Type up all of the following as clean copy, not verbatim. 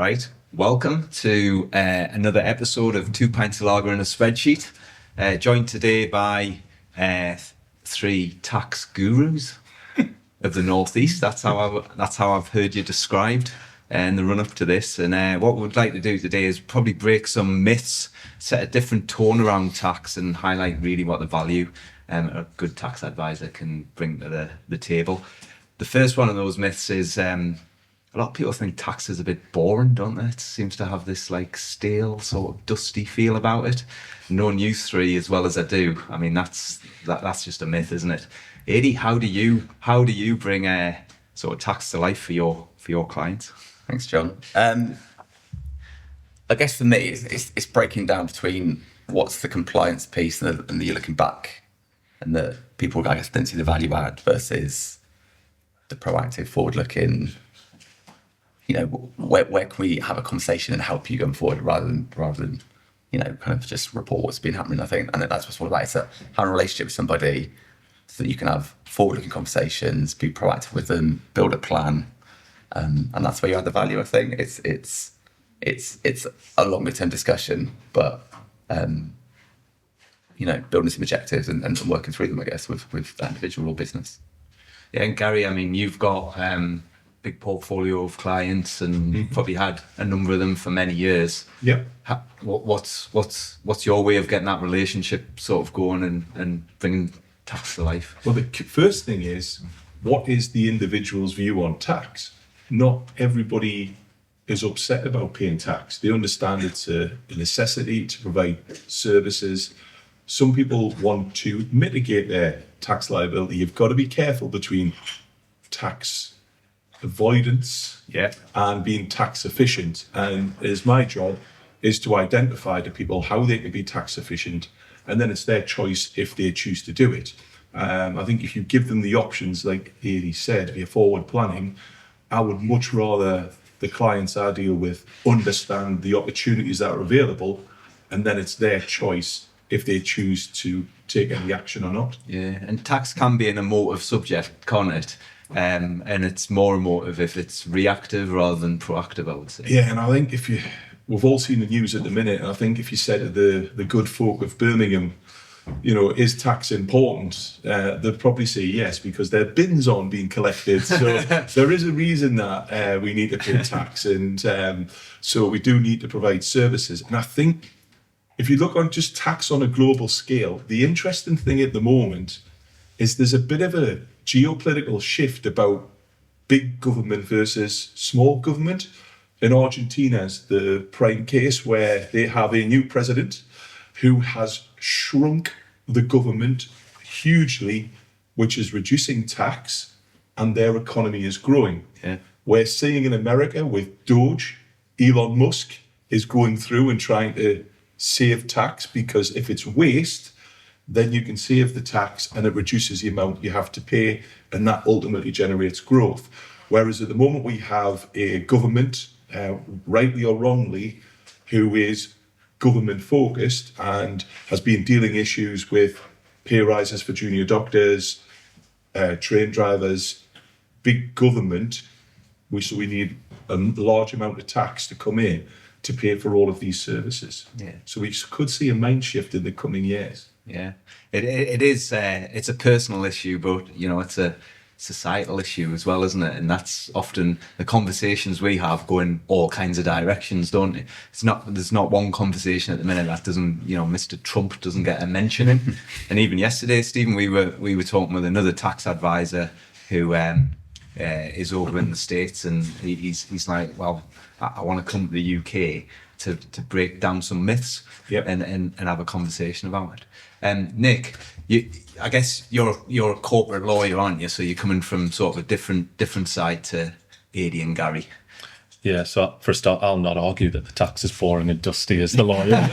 Right, welcome to another episode of Two Pints of Lager and a Spreadsheet. Joined today by three tax gurus of the Northeast. That's how I've heard you described in the run up to this. And what we'd like to do today is probably break some myths, set a different tone around tax, and highlight really what the value a good tax advisor can bring to the table. The first one of those myths is a lot of people think tax is a bit boring, don't they? It seems to have this like stale, sort of dusty feel about it. Knowing you three as well as I do, I mean that's just a myth, isn't it? Adi, how do you bring sort of tax to life for your clients? Thanks, John. I guess for me, it's breaking down between what's the compliance piece and you're looking back, and the people I guess don't see the value add versus the proactive, forward-looking. You know, where can we have a conversation and help you going forward rather than kind of just report what's been happening. I think, and that's what's all about. It's having a relationship with somebody so that you can have forward-looking conversations, be proactive with them, build a plan, and that's where you add the value. I think it's a longer-term discussion, but building some objectives and working through them, I guess, with that individual or business. Yeah, and Gary, I mean, you've got big portfolio of clients and probably had a number of them for many years. Yeah. What's your way of getting that relationship sort of going and bringing tax to life? Well, the first thing is, what is the individual's view on tax? Not everybody is upset about paying tax. They understand it's a necessity to provide services. Some people want to mitigate their tax liability. You've got to be careful between tax avoidance and being tax efficient, and my job is to identify to people how they can be tax efficient, and then it's their choice if they choose to do it. I think if you give them the options, like Adi said, via forward planning, I would much rather the clients I deal with understand the opportunities that are available, and then it's their choice if they choose to take any action or not. Yeah, and tax can be an emotive subject, can't it? And it's more emotive if it's reactive rather than proactive, I would say. Yeah, and I think we've all seen the news at the minute, and I think if you said to the good folk of Birmingham, is tax important? They'd probably say yes, because their bins aren't being collected. So there is a reason that we need to pay tax, and so we do need to provide services. And I think if you look on just tax on a global scale, the interesting thing at the moment is there's a bit of a geopolitical shift about big government versus small government. In Argentina's the prime case, where they have a new president who has shrunk the government hugely, which is reducing tax, and their economy is growing. Yeah. We're seeing in America with Doge, Elon Musk is going through and trying to save tax, because if it's waste, then you can save the tax and it reduces the amount you have to pay, and that ultimately generates growth. Whereas at the moment we have a government, rightly or wrongly, who is government focused and has been dealing issues with pay rises for junior doctors, train drivers, big government. So we need a large amount of tax to come in to pay for all of these services. Yeah. So we could see a mind shift in the coming years. Yeah, it is. It's a personal issue, but it's a societal issue as well, isn't it? And that's often the conversations we have go in all kinds of directions, don't it? There's not one conversation at the minute that doesn't, Mr. Trump doesn't get a mention in. And even yesterday, Stephen, we were talking with another tax advisor who is over in the States, and he's like, well, I want to come to the UK to break down some myths. Yep. and have a conversation about it. Nick, I guess you're a corporate lawyer, aren't you? So you're coming from sort of a different side to Adi and Gary. Yeah, so for a start, I'll not argue that the tax is boring and dusty as the lawyer.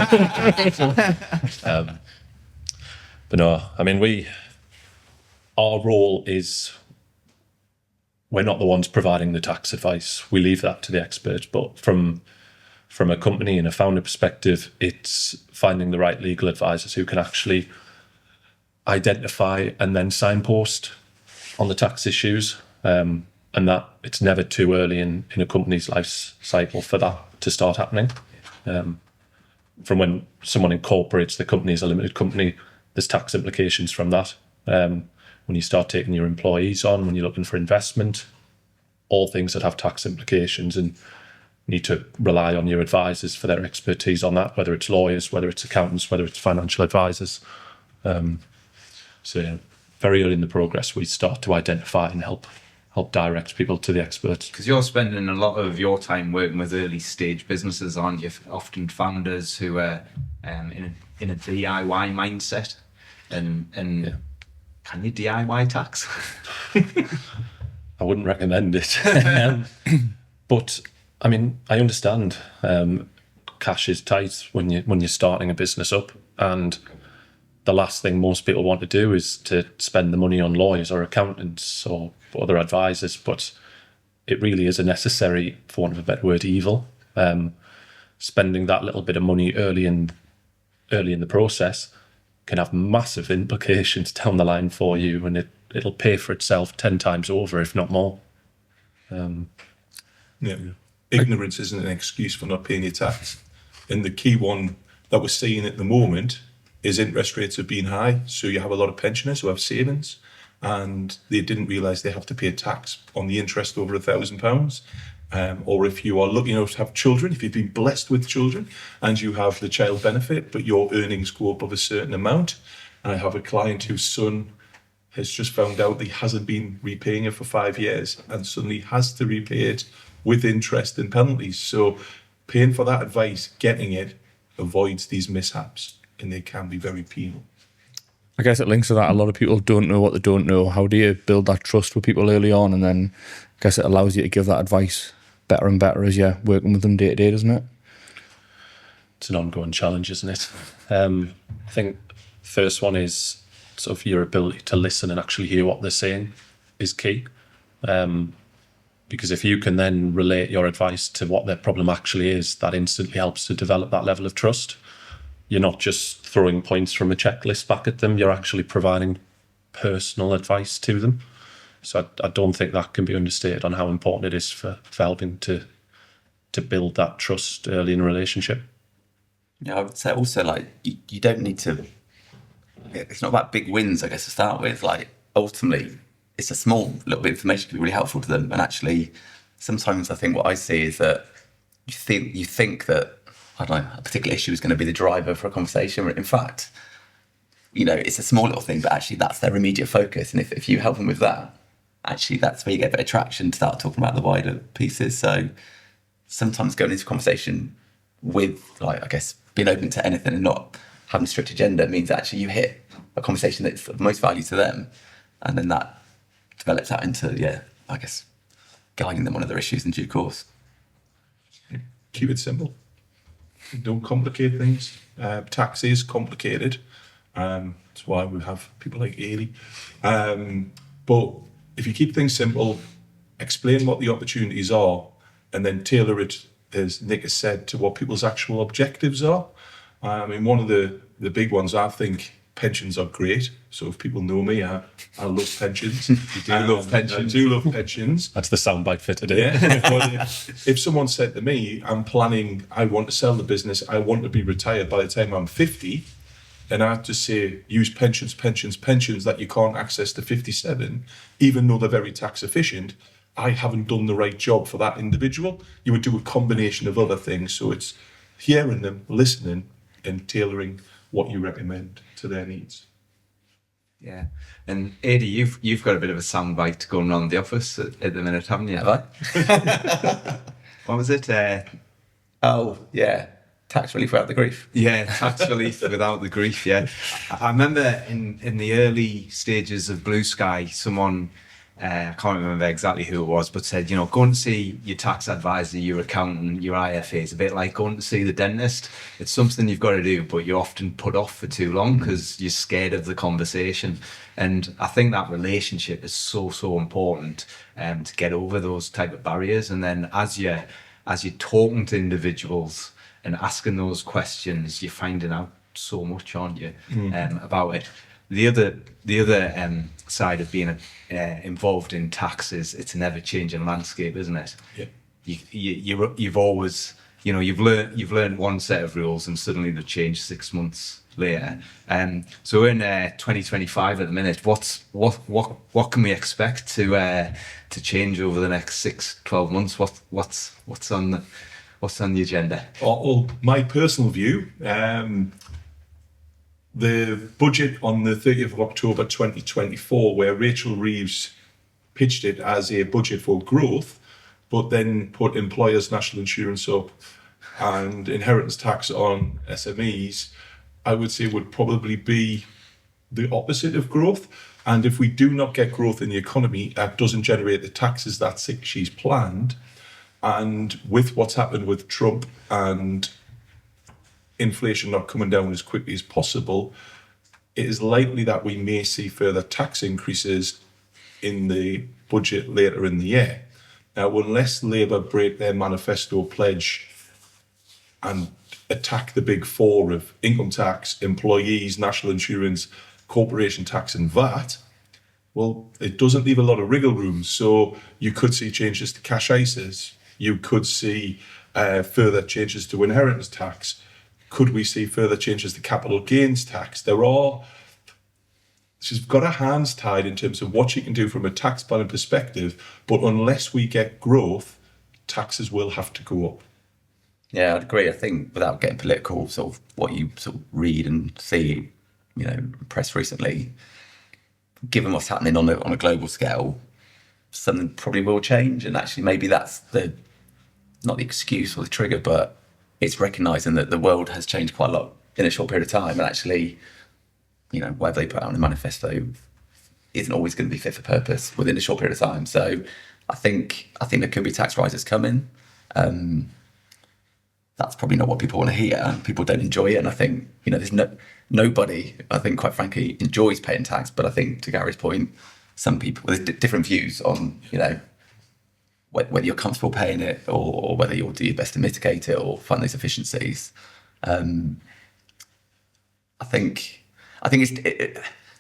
But no, I mean, our role is, we're not the ones providing the tax advice. We leave that to the experts. But from a company and a founder perspective, it's finding the right legal advisors who can actually identify and then signpost on the tax issues. And that it's never too early in a company's life cycle for that to start happening. From when someone incorporates the company as a limited company, there's tax implications from that. When you start taking your employees on, when you're looking for investment, all things that have tax implications, and need to rely on your advisors for their expertise on that, whether it's lawyers, whether it's accountants, whether it's financial advisors. So yeah, very early in the progress, we start to identify and help direct people to the experts. Because you're spending a lot of your time working with early stage businesses, aren't you? Often founders who are in a DIY mindset, and Yeah. Can you DIY tax? I wouldn't recommend it. But I mean, I understand cash is tight when you're starting a business up, and the last thing most people want to do is to spend the money on lawyers or accountants or other advisors. But it really is a necessary, for want of a better word, evil. Spending that little bit of money early in the process can have massive implications down the line for you, and it'll pay for itself 10 times over, if not more. Yeah. Ignorance isn't an excuse for not paying your tax. And the key one that we're seeing at the moment is interest rates have been high. So you have a lot of pensioners who have savings and they didn't realise they have to pay a tax on the interest over £1,000. Or if you are lucky enough to have children, if you've been blessed with children and you have the child benefit, but your earnings go above a certain amount. And I have a client whose son has just found out that he hasn't been repaying it for 5 years and suddenly has to repay it with interest and penalties. So paying for that advice, getting it, avoids these mishaps, and they can be very penal. I guess it links to that. A lot of people don't know what they don't know. How do you build that trust with people early on? And then I guess it allows you to give that advice better and better as you're working with them day to day, doesn't it? It's an ongoing challenge, isn't it? I think first one is sort of your ability to listen and actually hear what they're saying is key. Because if you can then relate your advice to what their problem actually is, that instantly helps to develop that level of trust. You're not just throwing points from a checklist back at them, you're actually providing personal advice to them. So I don't think that can be understated on how important it is for helping to build that trust early in a relationship. Yeah, I would say also, like, you don't need to, it's not about big wins, I guess, to start with. Like, ultimately, it's a small little bit of information can be really helpful to them. And actually, sometimes I think what I see is that you think that, I don't know, a particular issue is going to be the driver for a conversation. In fact, it's a small little thing, but actually that's their immediate focus. And if you help them with that, actually that's where you get a bit of traction to start talking about the wider pieces. So sometimes going into a conversation with, like, I guess, being open to anything and not having a strict agenda means actually you hit a conversation that's of most value to them. And then that develops out into, I guess, guiding them on other issues in due course. Keep it simple. Don't complicate things. Tax is complicated. That's why we have people like Ailey. But if you keep things simple, explain what the opportunities are, and then tailor it, as Nick has said, to what people's actual objectives are. I mean, one of the big ones, I think pensions are great. So if people know me, I love pensions. I do love pensions. That's the soundbite for today. Yeah. But if someone said to me, I want to sell the business, I want to be retired by the time I'm 50, and I have to say, use pensions that you can't access to 57, even though they're very tax efficient, I haven't done the right job for that individual. You would do a combination of other things. So it's hearing them, listening, and tailoring what you recommend to their needs. Yeah. And Adi, you've got a bit of a soundbite going on in the office at the minute, haven't you? Have I? What was it? Oh, yeah. Tax relief without the grief. Yeah, tax relief without the grief, yeah. I remember in the early stages of Blue Sky, someone, I can't remember exactly who it was, but said, going to see your tax advisor, your accountant, your IFA is a bit like going to see the dentist. It's something you've got to do, but you often put off for too long because you're scared of the conversation. And I think that relationship is so important to get over those type of barriers. And then as you're talking to individuals and asking those questions, you're finding out so much, aren't you, about it. the other side of being involved in tax is it's an ever-changing landscape, isn't it? Yeah. You've always, you've learned one set of rules and suddenly they've changed 6 months later. So we're in 2025 at the minute. What can we expect to change over the next 6-12 months? What's on the agenda? Well, my personal view, the budget on the 30th of October 2024, where Rachel Reeves pitched it as a budget for growth, but then put employers' national insurance up and inheritance tax on SMEs, I would say would probably be the opposite of growth. And if we do not get growth in the economy, that doesn't generate the taxes that she's planned. And with what's happened with Trump and inflation not coming down as quickly as possible, it is likely that we may see further tax increases in the budget later in the year. Now, unless Labour break their manifesto pledge and attack the big four of income tax, employees, national insurance, corporation tax and VAT, well, it doesn't leave a lot of wriggle room. So you could see changes to cash ISAs. You could see further changes to inheritance tax. Could we see further changes to capital gains tax? She's got her hands tied in terms of what she can do from a tax planning perspective, but unless we get growth, taxes will have to go up. Yeah, I'd agree. I think without getting political, sort of what you sort of read and see, press recently, given what's happening on a global scale, something probably will change. And actually, maybe that's not the excuse or the trigger, but it's recognising that the world has changed quite a lot in a short period of time. And actually, whatever they put out in the manifesto isn't always going to be fit for purpose within a short period of time. So I think there could be tax rises coming. That's probably not what people want to hear. People don't enjoy it. And I think, there's nobody, I think, quite frankly, enjoys paying tax. But I think, to Gary's point, some people, there's different views on, whether you're comfortable paying it or whether you'll do your best to mitigate it or find those efficiencies. I think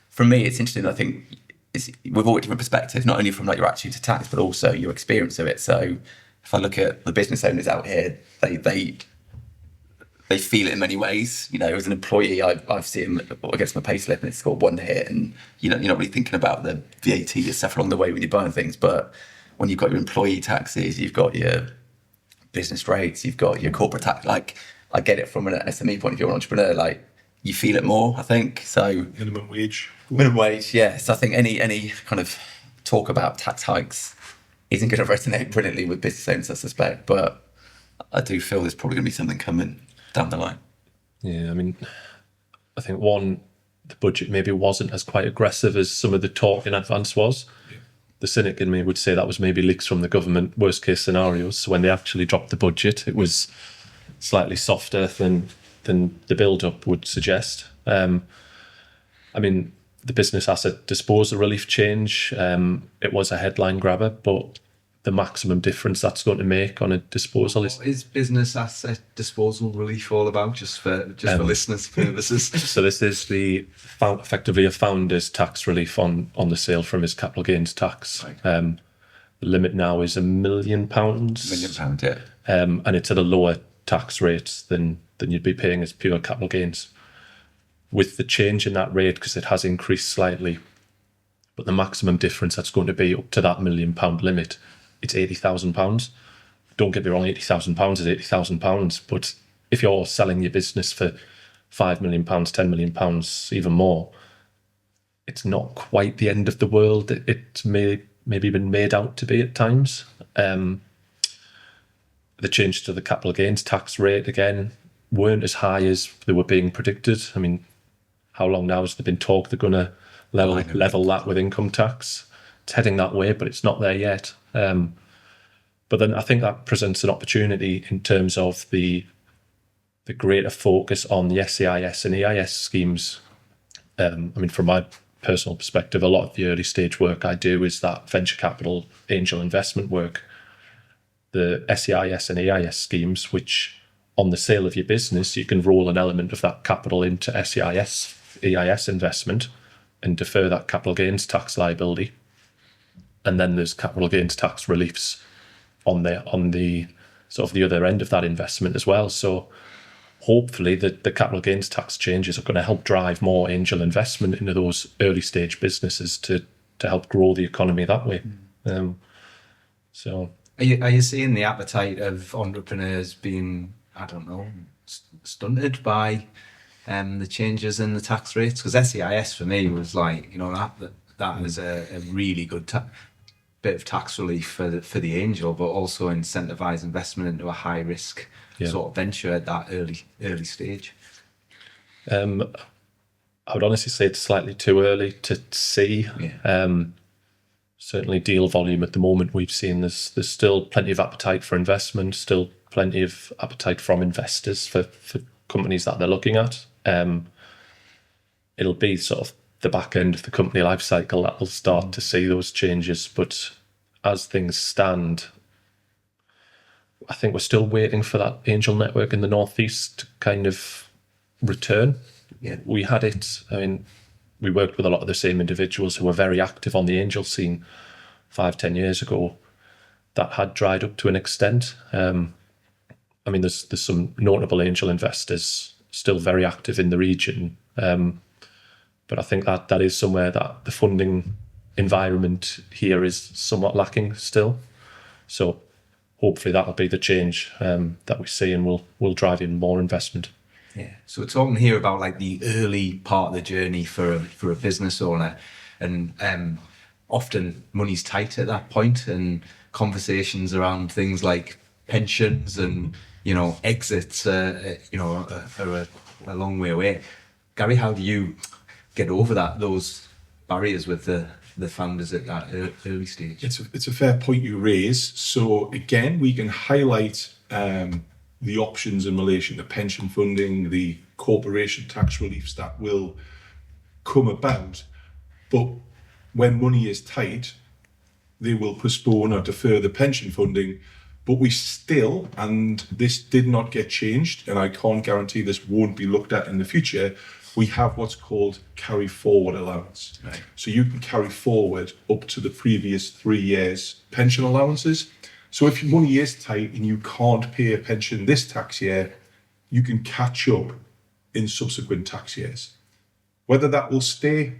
for me, it's interesting. I think we've all got different perspectives, not only from your attitude to tax, but also your experience of it. So if I look at the business owners out here, they feel it in many ways. As an employee, I've seen against my payslip and it's got one hit, and you're not really thinking about the VAT and stuff along the way when you're buying things. But when you've got your employee taxes, you've got your business rates, you've got your corporate tax. Like, I get it from an SME point of view, an entrepreneur. Like, you feel it more, I think. So Minimum wage, yes. I think any kind of talk about tax hikes isn't going to resonate brilliantly with business owners, I suspect. But I do feel there's probably going to be something coming down the line. Yeah, I think the budget maybe wasn't as quite aggressive as some of the talk in advance was. Yeah. The cynic in me would say that was maybe leaks from the government, worst case scenarios. So when they actually dropped the budget, it was slightly softer than the build-up would suggest. The business asset disposal relief change, it was a headline grabber, but the maximum difference that's going to make on a disposal is business asset disposal relief all about, just for listeners' purposes. So this is effectively a founder's tax relief on the sale from his capital gains tax. Right. The limit now is £1 million. £1 million, yeah. And it's at a lower tax rate than you'd be paying as pure capital gains. With the change in that rate, because it has increased slightly, but the maximum difference that's going to be up to that £1 million limit, it's £80,000. Don't get me wrong, £80,000 is £80,000, but if you're selling your business for £5 million, £10 million, even more, it's not quite the end of the world. It's maybe been made out to be at times. The change to the capital gains tax rate, again, weren't as high as they were being predicted. How long now has there been talk they're going to level that with income tax? It's heading that way, but it's not there yet. But then I think that presents an opportunity in terms of the greater focus on the SEIS and EIS schemes. From my personal perspective, a lot of the early stage work I do is that venture capital angel investment work. The SEIS and EIS schemes, which on the sale of your business, you can roll an element of that capital into SEIS, EIS investment, and defer that capital gains tax liability. And then there's capital gains tax reliefs on the sort of the other end of that investment as well. So hopefully the capital gains tax changes are going to help drive more angel investment into those early stage businesses to help grow the economy that way. So Are you seeing the appetite of entrepreneurs being, I don't know, stunted by the changes in the tax rates? Because SEIS for me was like, that is a really good bit of tax relief for the angel, but also incentivise investment into a high risk sort of venture at that early stage. I would honestly say it's slightly too early to see. Certainly deal volume at the moment we've seen, there's still plenty of appetite for investment, still plenty of appetite from investors for companies that they're looking at. It'll be sort of the back end of the company life cycle that will start to see those changes. But as things stand, I think we're still waiting for that angel network in the Northeast to kind of return. Yeah. We had it, we worked with a lot of the same individuals who were very active on the angel scene 5-10 years ago. That had dried up to an extent. There's some notable angel investors still very active in the region. But I think that is somewhere that the funding environment here is somewhat lacking still. So hopefully that'll be the change that we see, and will drive in more investment. Yeah. So we're talking here about like the early part of the journey for a business owner, and often money's tight at that point, and conversations around things like pensions and exits are a long way away. Gary, how do you get over those barriers with the founders at that early stage? It's a fair point you raise. So again, we can highlight the options in relation to pension funding, the corporation tax reliefs that will come about. But when money is tight, they will postpone or defer the pension funding. But we still, and this did not get changed, and I can't guarantee this won't be looked at in the future, we have what's called carry forward allowance. Right. So you can carry forward up to the previous 3 years pension allowances. So if your money is tight and you can't pay a pension this tax year, you can catch up in subsequent tax years. Whether that will stay,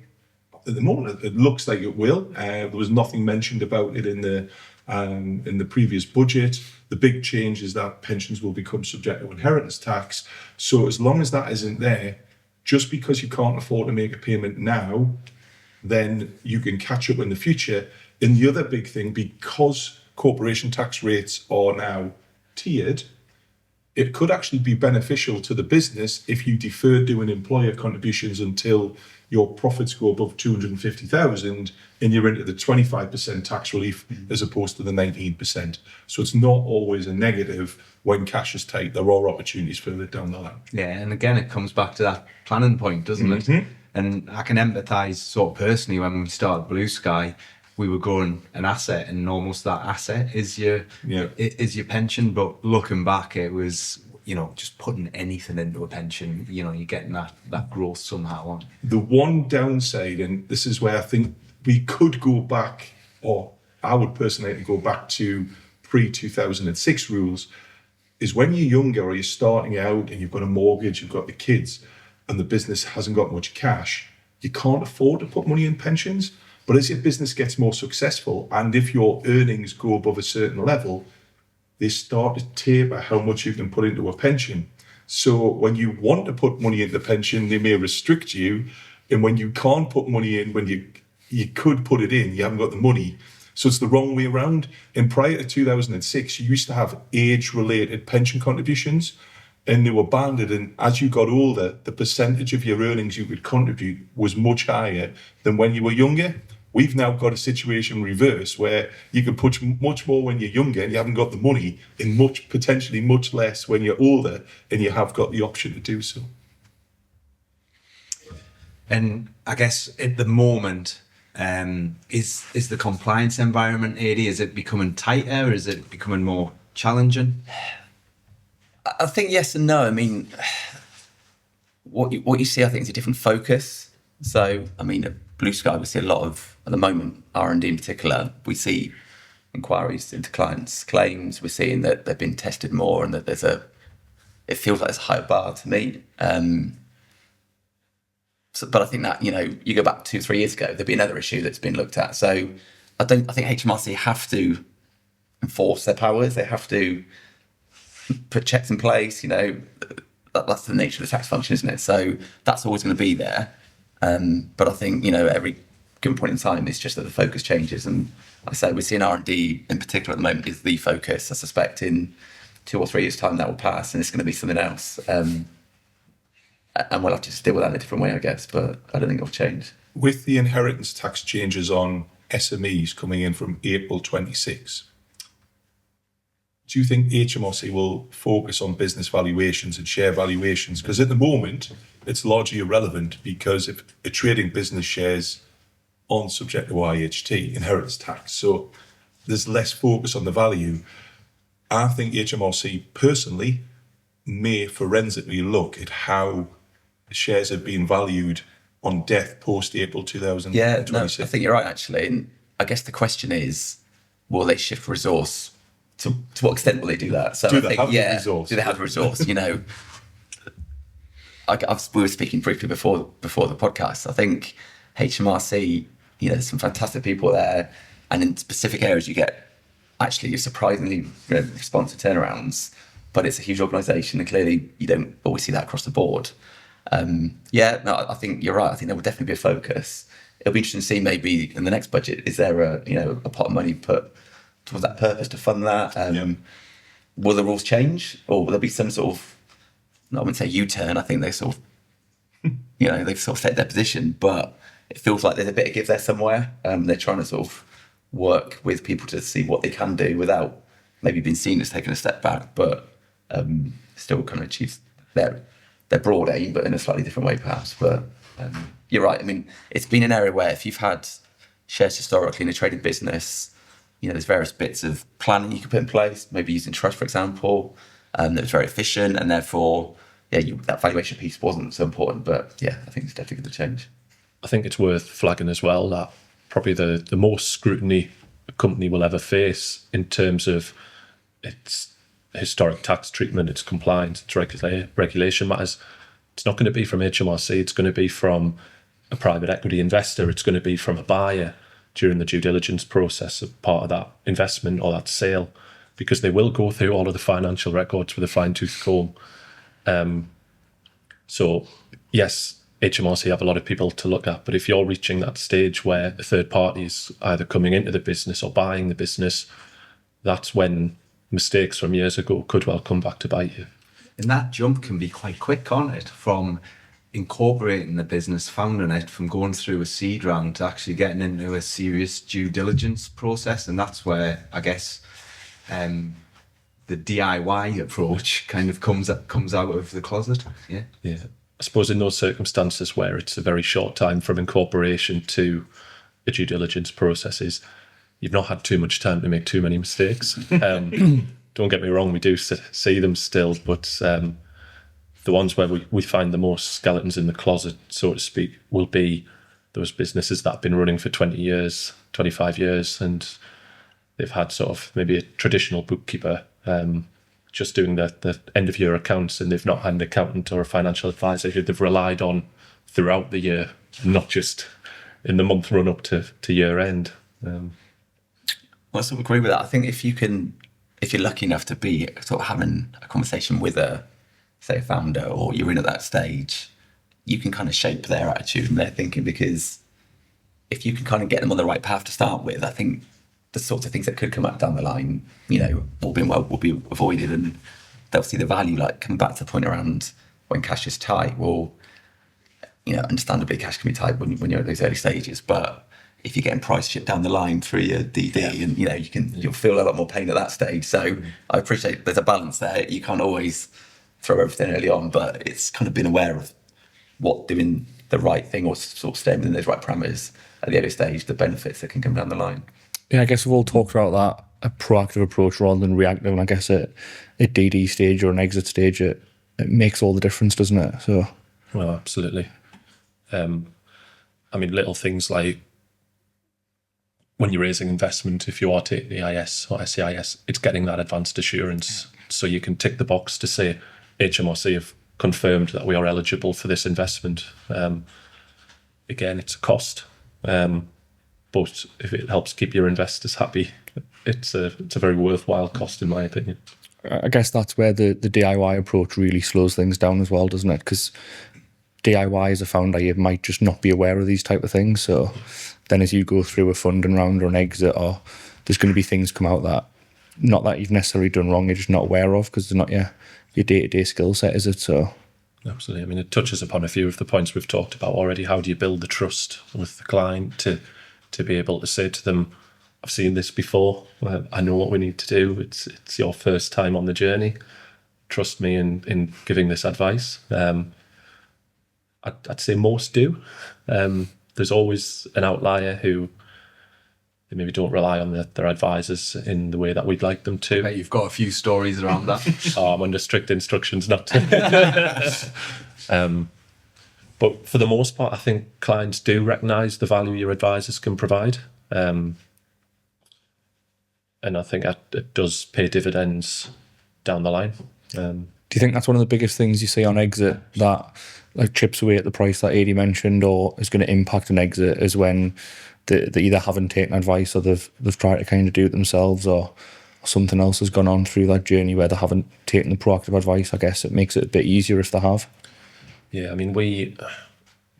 at the moment, it looks like it will. There was nothing mentioned about it in the previous budget. The big change is that pensions will become subject to inheritance tax. So as long as that isn't there, just because you can't afford to make a payment now, then you can catch up in the future. And the other big thing, because corporation tax rates are now tiered, it could actually be beneficial to the business if you defer doing employer contributions until your profits go above 250,000 and you're into the 25% tax relief as opposed to the 19%. So it's not always a negative when cash is tight. There are opportunities further down the line. Yeah, and again, it comes back to that planning point, doesn't it? And I can empathise sort of personally. When we started Blue Sky, we were growing an asset, and almost that asset is your pension. But looking back, it was just putting anything into a pension. You're getting that growth somehow on. The one downside, and this is where I think we could go back, or I would personally like to go back to pre-2006 rules, is when you're younger or you're starting out and you've got a mortgage, you've got the kids, and the business hasn't got much cash, you can't afford to put money in pensions. But as your business gets more successful, and if your earnings go above a certain level, they start to taper how much you can put into a pension. So when you want to put money into pension, they may restrict you. And when you can't put money in, when you could put it in, you haven't got the money. So it's the wrong way around. And prior to 2006, you used to have age-related pension contributions, and they were banded. And as you got older, the percentage of your earnings you could contribute was much higher than when you were younger. We've now got a situation reverse where you can put much more when you're younger and you haven't got the money, and potentially much less when you're older and you have got the option to do so. And I guess at the moment, is the compliance environment, AD, is it becoming tighter? Is it becoming more challenging? I think yes and no. I mean, what you see, I think, is a different focus. So, I mean, blue sky. We see a lot of, at the moment, R&D in particular, we see inquiries into clients' claims. We're seeing that they've been tested more and that it feels like there's a higher bar to meet. But I think that, you go back 2-3 years ago, there'd be another issue that's been looked at. So I think HMRC have to enforce their powers. They have to put checks in place. That's the nature of the tax function, isn't it? So that's always going to be there. But I think, every given point in time, it's just that the focus changes. And like I say, we're seeing R&D in particular at the moment is the focus. I suspect in 2 or 3 years' time that will pass and it's going to be something else. And we'll have to just deal with that in a different way, I guess. But I don't think it'll change. With the inheritance tax changes on SMEs coming in from April 26, do you think HMRC will focus on business valuations and share valuations? Because at the moment, it's largely irrelevant because if a trading business shares aren't subject to IHT, inheritance tax, so there's less focus on the value. I think HMRC personally may forensically look at how the shares have been valued on death post-April 2026. Yeah, no, I think you're right, actually. And I guess the question is, will they shift resource? To what extent will they do that? So do they have the resource? Do they have the resource? We were speaking briefly before the podcast. I think HMRC, there's some fantastic people there. And in specific areas, you get actually surprisingly responsive turnarounds. But it's a huge organisation, and clearly you don't always see that across the board. I think you're right. I think there will definitely be a focus. It'll be interesting to see maybe in the next budget, is there a pot of money put towards that purpose to fund that? Will the rules change, or will there be some sort of, I wouldn't say U-turn. I think they sort of, they've sort of set their position, but it feels like there's a bit of give there somewhere. They're trying to sort of work with people to see what they can do without maybe being seen as taking a step back, but still kind of achieve their broad aim, but in a slightly different way perhaps. But you're right. I mean, it's been an area where if you've had shares historically in a trading business, there's various bits of planning you can put in place, maybe using trust, for example, that was very efficient, and therefore, that valuation piece wasn't so important. But I think it's definitely going to change. I think it's worth flagging as well that probably the most scrutiny a company will ever face in terms of its historic tax treatment, its compliance, its regulation matters, it's not going to be from HMRC, it's going to be from a private equity investor, it's going to be from a buyer during the due diligence process of part of that investment or that sale, because they will go through all of the financial records with a fine-tooth comb. So yes, HMRC have a lot of people to look at, but if you're reaching that stage where a third party is either coming into the business or buying the business, that's when mistakes from years ago could well come back to bite you. And that jump can be quite quick, can't it? From incorporating the business, founding it, from going through a seed round to actually getting into a serious due diligence process. And that's where, I guess, the DIY approach kind of comes out of the closet. Yeah. I suppose in those circumstances where it's a very short time from incorporation to a due diligence processes, you've not had too much time to make too many mistakes. Don't get me wrong, we do see them still, but the ones where we find the most skeletons in the closet, so to speak, will be those businesses that have been running for 20 years, 25 years, and they've had sort of maybe a traditional bookkeeper just doing the end of year accounts, and they've not had an accountant or a financial advisor who they've relied on throughout the year, not just in the month run up to year end. I sort of agree with that. I think if you're lucky enough to be sort of having a conversation with a founder, or you're in at that stage, you can kind of shape their attitude and their thinking, because if you can kind of get them on the right path to start with, I think the sorts of things that could come up down the line, all being well, will be avoided, and they'll see the value, like coming back to the point around when cash is tight. Well, understandably cash can be tight when you're at those early stages, but if you're getting price shit down the line through your DD, and you'll feel a lot more pain at that stage. So I appreciate there's a balance there. You can't always throw everything early on, but it's kind of being aware of what doing the right thing or sort of staying within those right parameters at the early stage, the benefits that can come down the line. Yeah, I guess we've all talked about that, a proactive approach rather than reactive. And I guess at DD stage or an exit stage, it makes all the difference, doesn't it? So, well, absolutely. I mean, little things like when you're raising investment, if you are taking EIS or SEIS, it's getting that advanced assurance. So you can tick the box to say HMRC have confirmed that we are eligible for this investment. Again, it's a cost, but if it helps keep your investors happy, it's a very worthwhile cost in my opinion. I guess that's where the DIY approach really slows things down as well, doesn't it? Because DIY as a founder, you might just not be aware of these type of things. So then as you go through a funding round or an exit, or there's going to be things come out that, not that you've necessarily done wrong, you're just not aware of because they're not your day-to-day skill set, is it? So absolutely. I mean, it touches upon a few of the points we've talked about already. How do you build the trust with the client to be able to say to them, I've seen this before, I know what we need to do, it's your first time on the journey, trust me in giving this advice. I'd say most do. There's always an outlier who they maybe don't rely on their advisors in the way that we'd like them to. You've got a few stories around that. Oh, I'm under strict instructions not to. But for the most part, I think clients do recognise the value your advisors can provide. And I think it does pay dividends down the line. do you think that's one of the biggest things you see on exit that like chips away at the price that Adi mentioned, or is going to impact an exit, is when they either haven't taken advice or they've tried to kind of do it themselves, or something else has gone on through that journey where they haven't taken the proactive advice? I guess it makes it a bit easier if they have. Yeah, I mean, we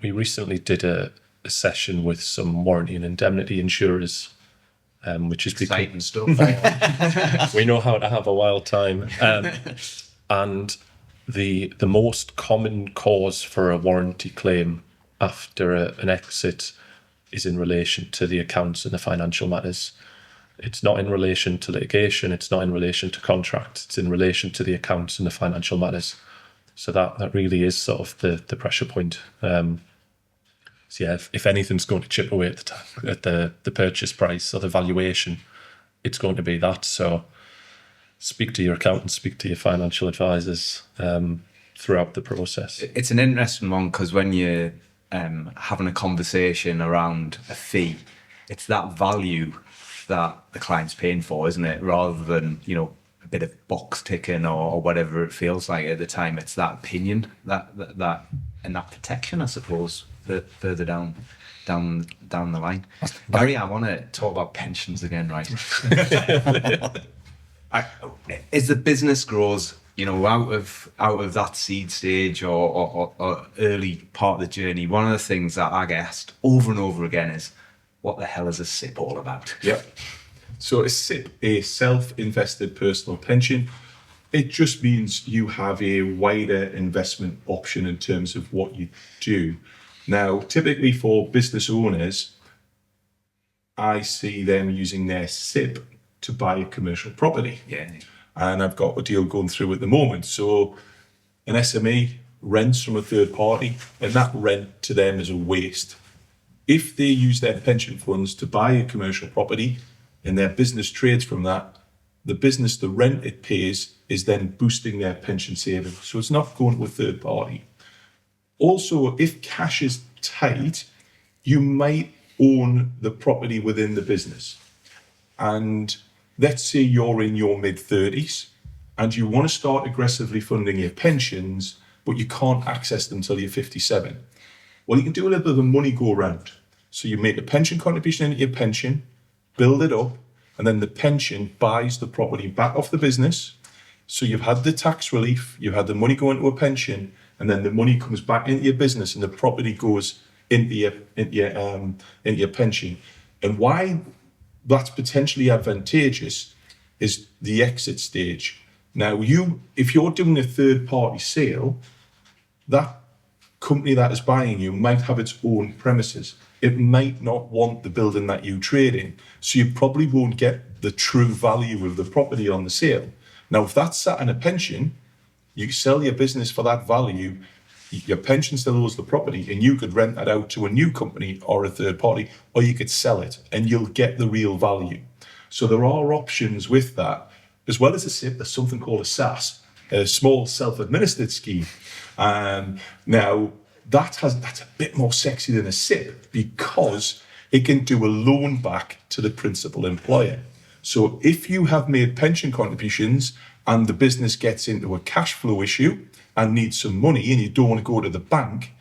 recently did a session with some warranty and indemnity insurers, which is Exciting stuff. we know how to have a wild time. And the most common cause for a warranty claim after an exit is in relation to the accounts and the financial matters. It's not in relation to litigation, it's not in relation to contracts, it's in relation to the accounts and the financial matters. So that really is sort of the pressure point. So yeah, if anything's going to chip away at the purchase price or the valuation, it's going to be that. So speak to your accountant, speak to your financial advisors throughout the process. It's an interesting one because when you're having a conversation around a fee, it's that value that the client's paying for, isn't it? Rather than, a bit of box ticking or whatever it feels like at the time. It's that opinion, that and that protection, I suppose, further down the line. Barry, I want to talk about pensions again, right? As the business grows, out of that seed stage or early part of the journey, one of the things that I get asked over and over again is, what the hell is a SIPP all about? Yep. So a SIPP, a self-invested personal pension, it just means you have a wider investment option in terms of what you do. Now, typically for business owners, I see them using their SIPP to buy a commercial property. Yeah. And I've got a deal going through at the moment. So an SME rents from a third party, and that rent to them is a waste. If they use their pension funds to buy a commercial property and their business trades from that, the business, the rent it pays is then boosting their pension savings. So it's not going to a third party. Also, if cash is tight, you might own the property within the business. And let's say you're in your mid-30s and you want to start aggressively funding your pensions, but you can't access them until you're 57. Well, you can do a little bit of a money go round. So you make a pension contribution into your pension, build it up, and then the pension buys the property back off the business. So you've had the tax relief, you've had the money go into a pension, and then the money comes back into your business and the property goes into your pension. And why that's potentially advantageous is the exit stage. Now, if you're doing a third party sale, that company that is buying you might have its own premises. It might not want the building that you trade in. So you probably won't get the true value of the property on the sale. Now, if that's sat in a pension, you sell your business for that value, your pension still owes the property, and you could rent that out to a new company or a third party, or you could sell it and you'll get the real value. So there are options with that. As well as a SIPP, there's something called a SAS, a small self-administered scheme. Now, that's a bit more sexy than a SIPP because it can do a loan back to the principal employer. So if you have made pension contributions and the business gets into a cash flow issue and needs some money and you don't want to go to the bank,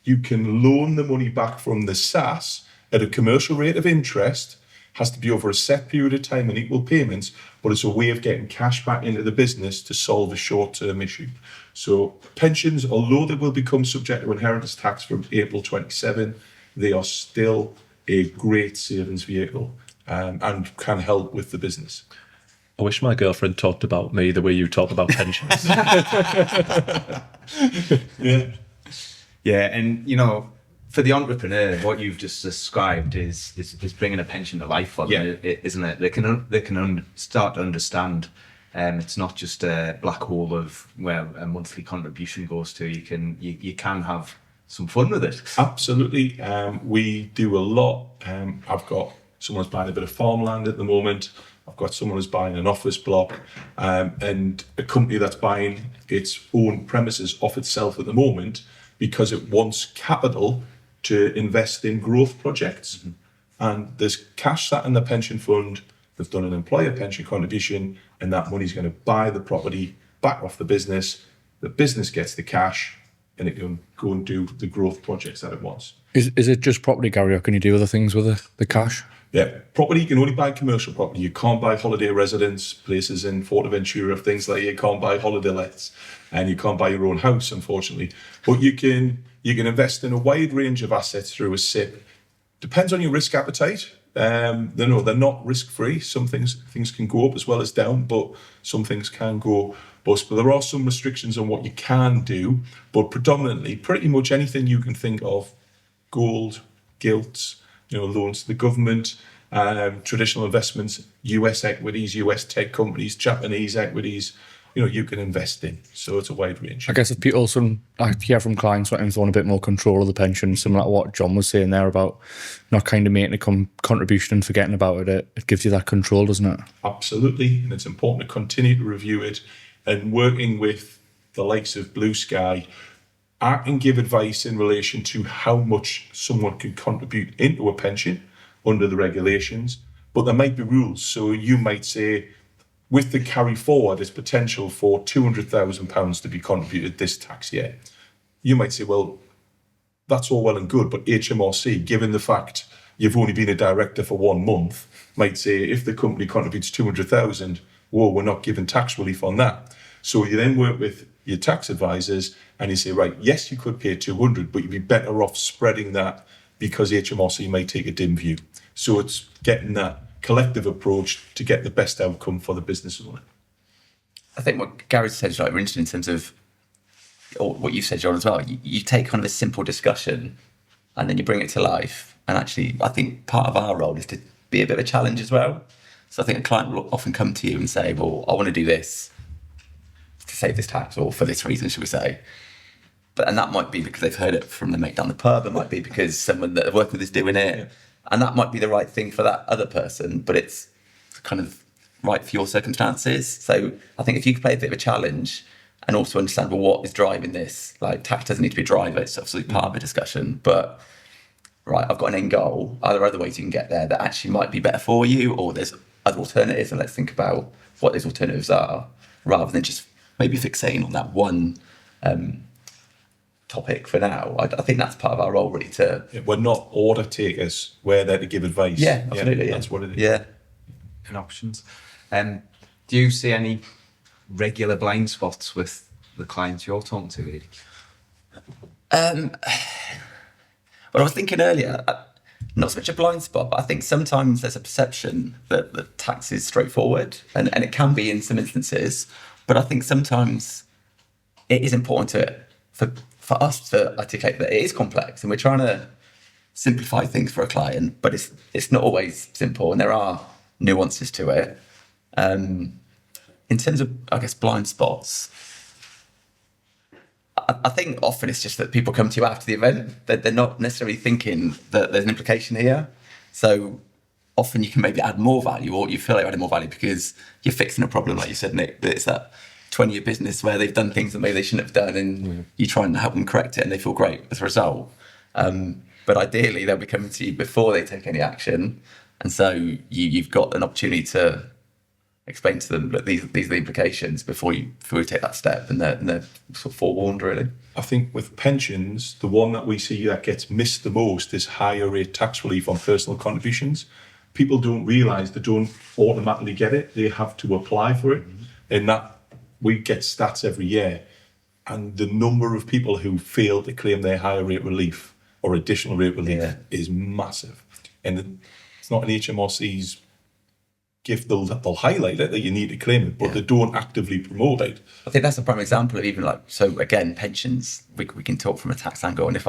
you can loan the money back from the SAS at a commercial rate of interest. Has to be over a set period of time and equal payments, but it's a way of getting cash back into the business to solve a short-term issue. So pensions, although they will become subject to inheritance tax from April 27, they are still a great savings vehicle and can help with the business. I wish my girlfriend talked about me the way you talk about pensions. Yeah, and you know, for the entrepreneur, what you've just described is bringing a pension to life for them, isn't it? They can start to understand. It's not just a black hole of where a monthly contribution goes to. You can have some fun with it. Absolutely, we do a lot. I've got someone who's buying a bit of farmland at the moment. I've got someone who's buying an office block, and a company that's buying its own premises off itself at the moment because it wants capital to invest in growth projects. Mm-hmm. And there's cash sat in the pension fund. They've done an employer pension contribution, and that money's going to buy the property back off the business. The business gets the cash, and it can go and do the growth projects that it wants. Is it just property, Gary, or can you do other things with the cash? Yeah, property, you can only buy commercial property. You can't buy holiday residence, places in Forteventura, things like you can't buy holiday lets, and you can't buy your own house, unfortunately. But you can invest in a wide range of assets through a SIPP. Depends on your risk appetite. They're not risk-free. Some things can go up as well as down, but some things can go bust. But there are some restrictions on what you can do, but predominantly pretty much anything you can think of: gold, gilts, loans to the government, traditional investments, US equities, US tech companies, Japanese equities, you can invest in. So it's a wide range. I guess if people, I hear from clients sometimes want a bit more control of the pension, similar to what John was saying there about not kind of making a contribution and forgetting about it. It gives you that control, doesn't it? Absolutely. And it's important to continue to review it, and working with the likes of Blue Sky, I can give advice in relation to how much someone can contribute into a pension under the regulations, but there might be rules. So you might say, with the carry forward, there's potential for £200,000 to be contributed this tax year. You might say, well, that's all well and good, but HMRC, given the fact you've only been a director for 1 month, might say if the company contributes 200,000, whoa, we're not giving tax relief on that. So you then work with your tax advisors and you say, right, yes, you could pay 200, but you'd be better off spreading that because HMRC may take a dim view. So it's getting that collective approach to get the best outcome for the business owner. I think what Gary said is really interesting in terms of, or what you said, John, as well. You take kind of a simple discussion and then you bring it to life. And actually, I think part of our role is to be a bit of a challenge as well. So I think a client will often come to you and say, well, I want to do this to save this tax, or for this reason, should we say. And that might be because they've heard it from the mate down the pub. It might be because someone that they're working with is doing it. Yeah. And that might be the right thing for that other person, but it's kind of right for your circumstances. So I think if you could play a bit of a challenge and also understand, well, what is driving this? Like, tax doesn't need to be a driver. It's obviously part of a discussion, but right, I've got an end goal. Are there other ways you can get there that actually might be better for you? Or there's other alternatives, and let's think about what those alternatives are, rather than just maybe fixating on that one topic for now. I think that's part of our role, really. We're not order takers. We're there to give advice. Yeah, absolutely. That's what it is. Yeah. And options. Do you see any regular blind spots with the clients you're talking to, really? Well, I was thinking earlier, not so much a blind spot, but I think sometimes there's a perception that the tax is straightforward, and it can be in some instances, but I think sometimes it is important for us to articulate that it is complex, and we're trying to simplify things for a client, but it's not always simple, and there are nuances to it. In terms of, I guess, blind spots, I think often it's just that people come to you after the event, that they're not necessarily thinking that there's an implication here. So often you can maybe add more value, or you feel like you're adding more value because you're fixing a problem, like you said, Nick, but it's that 20-year business where they've done things that maybe they shouldn't have done, and you try and help them correct it, and they feel great as a result. But ideally, they'll be coming to you before they take any action, and so you've got an opportunity to explain to them that these are the implications before you take that step, and they're sort of forewarned, really. I think with pensions, the one that we see that gets missed the most is higher rate tax relief on personal contributions. People don't realise they don't automatically get it. They have to apply for it. And that we get stats every year. And the number of people who fail to claim their higher rate relief or additional rate relief is massive. And it's not an HMRC's gift. They'll highlight it that you need to claim it, but they don't actively promote it. I think that's a prime example of even so again, pensions, we can talk from a tax angle. And if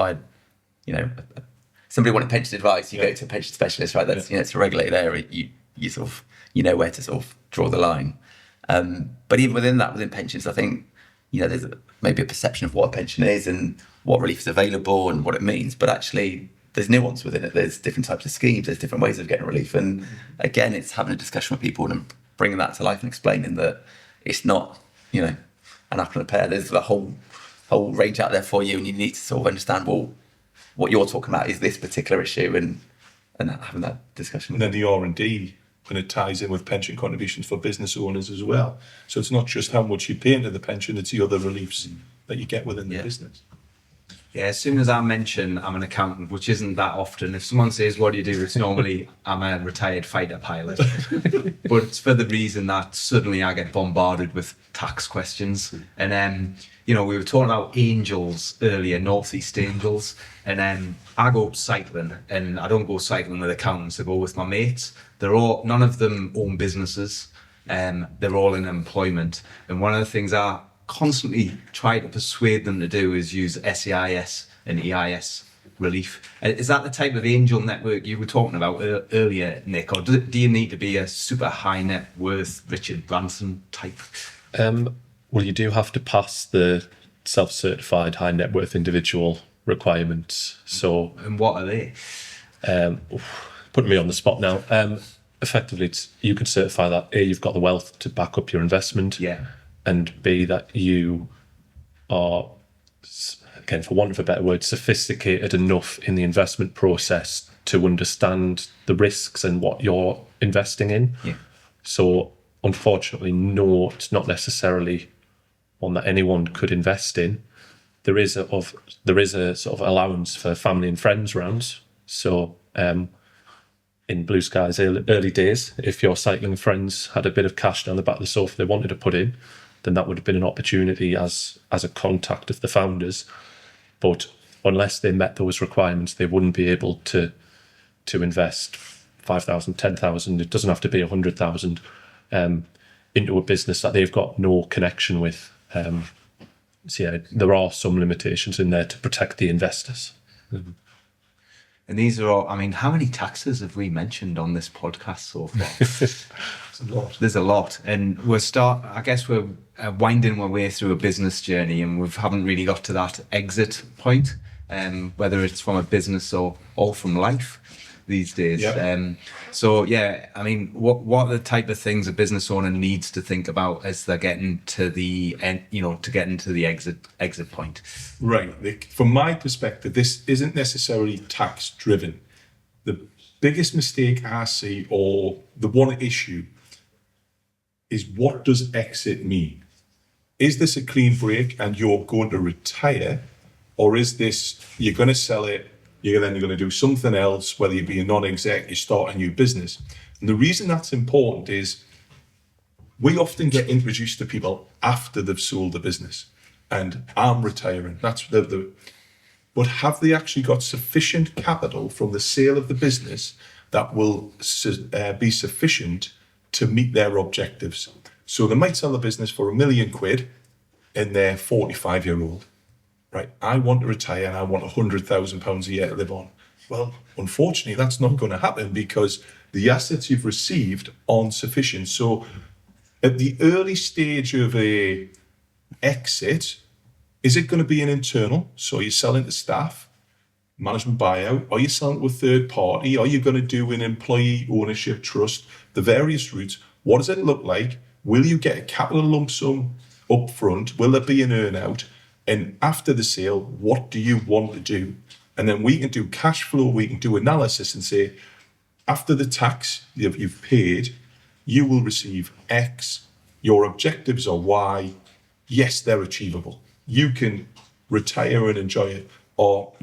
somebody wanted pension advice, you go to a pension specialist, right? That's, it's a regulated area. You sort of, where to sort of draw the line. But even within pensions, I think, there's maybe a perception of what a pension is and what relief is available and what it means. But actually, there's nuance within it. There's different types of schemes. There's different ways of getting relief. And again, it's having a discussion with people and bringing that to life and explaining that it's not, an apple and a pear. There's a whole range out there for you, and you need to sort of understand, well, what you're talking about is this particular issue, and having that discussion. And then the R&D, when it ties in with pension contributions for business owners as well. So it's not just how much you pay into the pension, it's the other reliefs that you get within the business. Yeah, as soon as I mention I'm an accountant, which isn't that often, if someone says, what do you do? It's normally, I'm a retired fighter pilot. But it's for the reason that suddenly I get bombarded with tax questions. And, we were talking about angels earlier, Northeast angels. And I go cycling, and I don't go cycling with accountants, I go with my mates. None of them own businesses. They're all in employment. And one of the things I constantly try to persuade them to do is use SEIS and EIS relief. Is that the type of angel network you were talking about earlier, Nick, or do you need to be a super high net worth Richard Branson type? Well, you do have to pass the self-certified high net worth individual requirements. So, and what are they? Putting me on the spot now. Effectively, you can certify that A, you've got the wealth to back up your investment. Yeah. And B, that you are, again, for want of a better word, sophisticated enough in the investment process to understand the risks and what you're investing in. Yeah. So, unfortunately, no, it's not necessarily one that anyone could invest in. There is a sort of allowance for family and friends rounds. So, in Blue Sky's early days, if your cycling friends had a bit of cash down the back of the sofa they wanted to put in, then that would have been an opportunity as a contact of the founders. But unless they met those requirements, they wouldn't be able to invest 5,000, 10,000. It doesn't have to be 100,000 into a business that they've got no connection with. So yeah, there are some limitations in there to protect the investors. Mm-hmm. And these are all, how many taxes have we mentioned on this podcast so far? There's a lot. And I guess we're winding our way through a business journey, and we haven't really got to that exit point, whether it's from a business or from life these days. Yep. What are the type of things a business owner needs to think about as they're getting to the end, to get into the exit point? Right. From my perspective, this isn't necessarily tax driven. The biggest mistake I see, or the one issue, is what does exit mean? Is this a clean break and you're going to retire, or is this you're going to sell it, you're going to do something else, whether you be a non-exec, you start a new business? And the reason that's important is we often get introduced to people after they've sold the business. And I'm retiring. That's but have they actually got sufficient capital from the sale of the business that will be sufficient to meet their objectives? So they might sell the business for £1 million and they're 45-year-old. Right, I want to retire and I want £100,000 a year to live on. Well, unfortunately, that's not going to happen because the assets you've received aren't sufficient. So at the early stage of a exit, is it going to be an internal? So you're selling to staff, management buyout? Are you selling to a third party? Are you going to do an employee ownership trust? The various routes. What does it look like? Will you get a capital lump sum up front? Will there be an earn out? And after the sale, what do you want to do? And then we can do cash flow, we can do analysis and say, after the tax you've paid, you will receive X. Your objectives are Y. Yes, they're achievable. You can retire and enjoy it. Or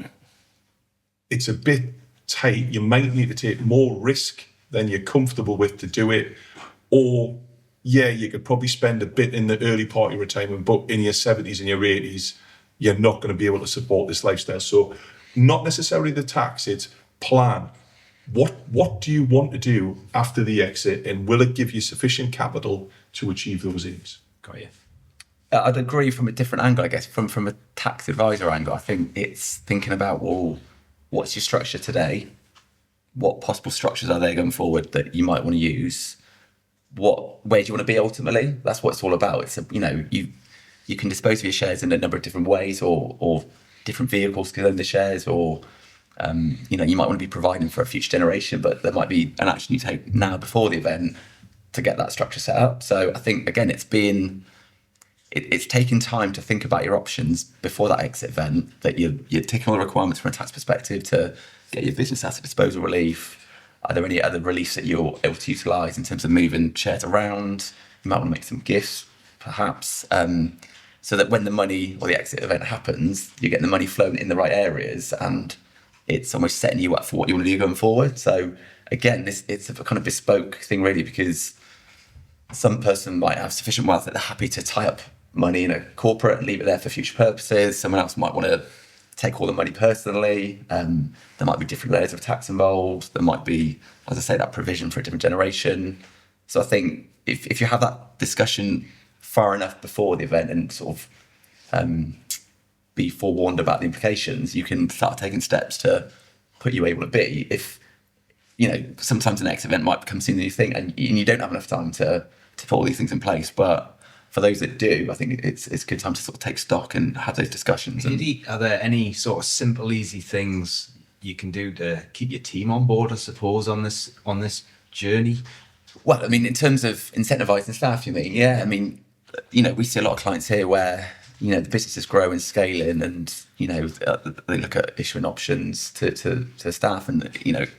it's a bit tight. You might need to take more risk than you're comfortable with to do it. Or, yeah, you could probably spend a bit in the early part of your retirement, but in your 70s and your 80s, you're not going to be able to support this lifestyle. So not necessarily the tax, it's plan. What do you want to do after the exit, and will it give you sufficient capital to achieve those aims? Got you. I'd agree from a different angle, I guess, from a tax advisor angle. I think it's thinking about, well, what's your structure today? What possible structures are there going forward that you might want to use? Where do you want to be ultimately? That's what it's all about. It's you can dispose of your shares in a number of different ways, or different vehicles can own the shares, or you might want to be providing for a future generation, but there might be an action you take now before the event to get that structure set up. So I think, again, it's taking time to think about your options before that exit event, that you're taking all the requirements from a tax perspective to get your business asset disposal relief. Are there any other reliefs that you're able to utilise in terms of moving shares around? You might want to make some gifts, perhaps, so that when the money or the exit event happens, you're getting the money flowing in the right areas, and it's almost setting you up for what you want to do going forward. So again, it's a kind of bespoke thing, really, because some person might have sufficient wealth that they're happy to tie up money in a corporate and leave it there for future purposes. Someone else might want to take all the money personally. There might be different layers of tax involved. There might be, as I say, that provision for a different generation. So I think if you have that discussion far enough before the event and sort of be forewarned about the implications, you can start taking steps to put you able to be. If, sometimes the next event might become something you think, and you don't have enough time to put all these things in place. But for those that do, I think it's a good time to sort of take stock and have those discussions. Are there any sort of simple, easy things you can do to keep your team on board, I suppose, on this journey? Well, I mean, in terms of incentivising staff, you mean? Yeah, I mean, we see a lot of clients here where, the business is growing, scaling, and, they look at issuing options to staff, and,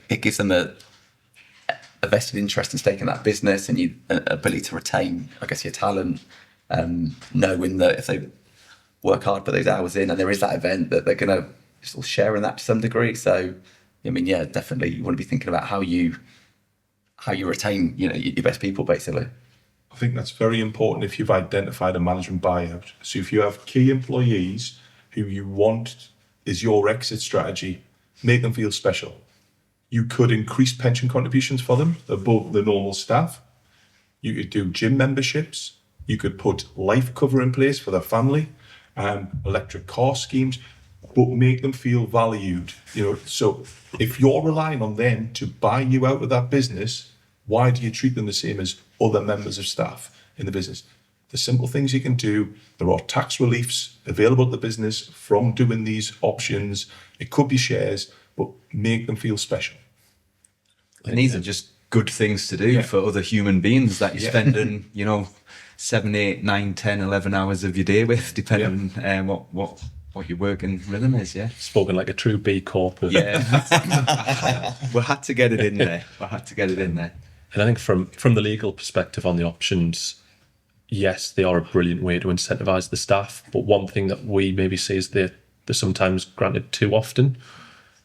it gives them a vested interest and stake in that business, and an ability to retain, I guess, your talent, knowing that if they work hard, put those hours in, and there is that event, that they're going to sort of share in that to some degree. So, I mean, yeah, definitely you want to be thinking about how you retain, your best people, basically. I think that's very important if you've identified a management buyout. So if you have key employees who you want is your exit strategy, make them feel special. You could increase pension contributions for them above the normal staff. You could do gym memberships. You could put life cover in place for their family, electric car schemes, but make them feel valued. So if you're relying on them to buy you out of that business, why do you treat them the same as other members of staff in the business? The simple things you can do. There are tax reliefs available to the business from doing these options. It could be shares, but make them feel special. And these are just good things to do for other human beings that you're spending, 7, 8, 9, 10, 11 hours of your day with, depending on what your working rhythm is. Yeah, Spoken like a true B Corp. Yeah, we had to get it in there. And I think from the legal perspective on the options, yes, they are a brilliant way to incentivise the staff. But one thing that we maybe see is they're sometimes granted too often.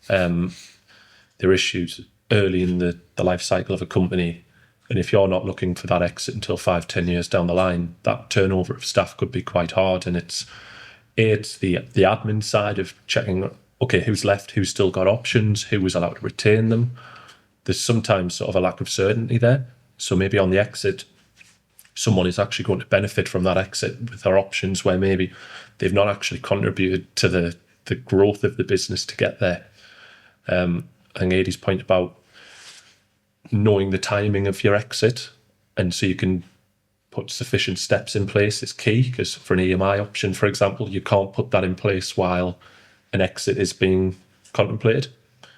They're issued early in the life cycle of a company. And if you're not looking for that exit until 5-10 years down the line, that turnover of staff could be quite hard. And it's the admin side of checking, okay, who's left, who's still got options, who was allowed to retain them. There's sometimes sort of a lack of certainty there. So maybe on the exit, someone is actually going to benefit from that exit with their options, where maybe they've not actually contributed to the growth of the business to get there. I think Adie's point about knowing the timing of your exit, and so you can put sufficient steps in place is key, because for an EMI option, for example, you can't put that in place while an exit is being contemplated.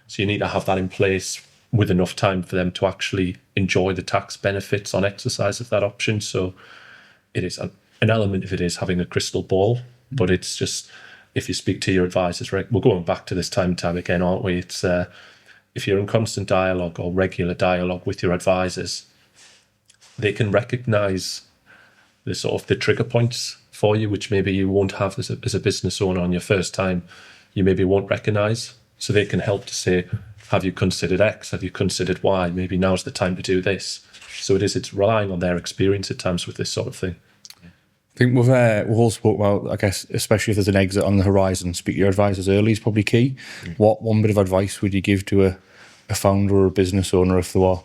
So you need to have that in place with enough time for them to actually enjoy the tax benefits on exercise of that option. So it is an element of it is having a crystal ball, but it's just, if you speak to your advisors, right, we're going back to this time and time again, aren't we? It's if you're in constant dialogue or regular dialogue with your advisors, they can recognise the sort of the trigger points for you, which maybe you won't have as a business owner on your first time, you maybe won't recognise. So they can help to say, have you considered X? Have you considered Y? Maybe now's the time to do this. So it's relying on their experience at times with this sort of thing. I think we've all spoke about, I guess, especially if there's an exit on the horizon, speak to your advisors early is probably key. What one bit of advice would you give to a founder or a business owner if they were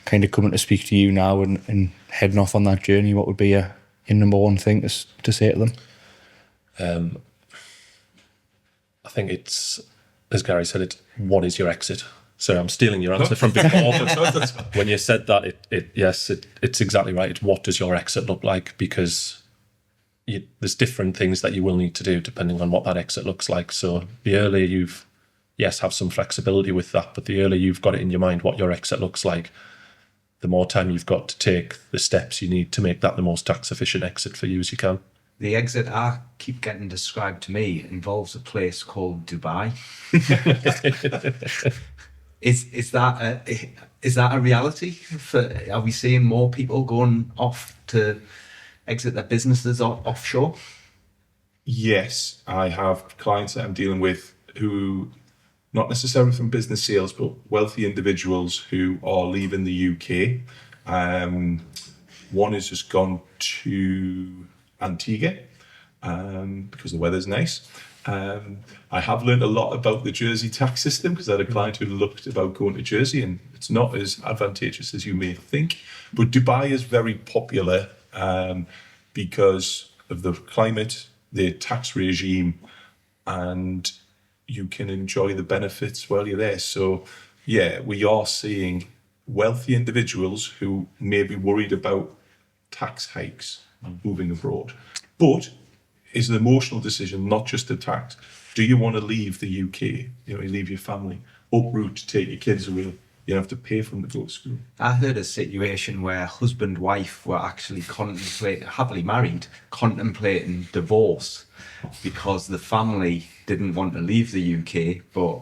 kind of coming to speak to you now and heading off on that journey? What would be your number one thing to say to them? I think it's, as Gary said, what is your exit? So I'm stealing your answer from before. But when you said that, it's exactly right. It's what does your exit look like? Because there's different things that you will need to do depending on what that exit looks like. So the earlier you've, have some flexibility with that, but the earlier you've got it in your mind what your exit looks like, the more time you've got to take the steps you need to make that the most tax efficient exit for you as you can. The exit I keep getting described to me involves a place called Dubai. Is that a reality? Are we seeing more people going off to exit their businesses offshore? Yes, I have clients that I'm dealing with who, not necessarily from business sales, but wealthy individuals who are leaving the UK. One has just gone to Antigua because the weather's nice. I have learned a lot about the Jersey tax system because I had a client who looked about going to Jersey and it's not as advantageous as you may think. But Dubai is very popular because of the climate, the tax regime, and you can enjoy the benefits while you're there. So, we are seeing wealthy individuals who may be worried about tax hikes moving abroad. But it's an emotional decision, not just the tax. Do you want to leave the UK? You leave your family, uproot, take your kids away. You have to pay for them to go to school. I heard a situation where husband and wife were actually happily married, contemplating divorce because the family didn't want to leave the UK, but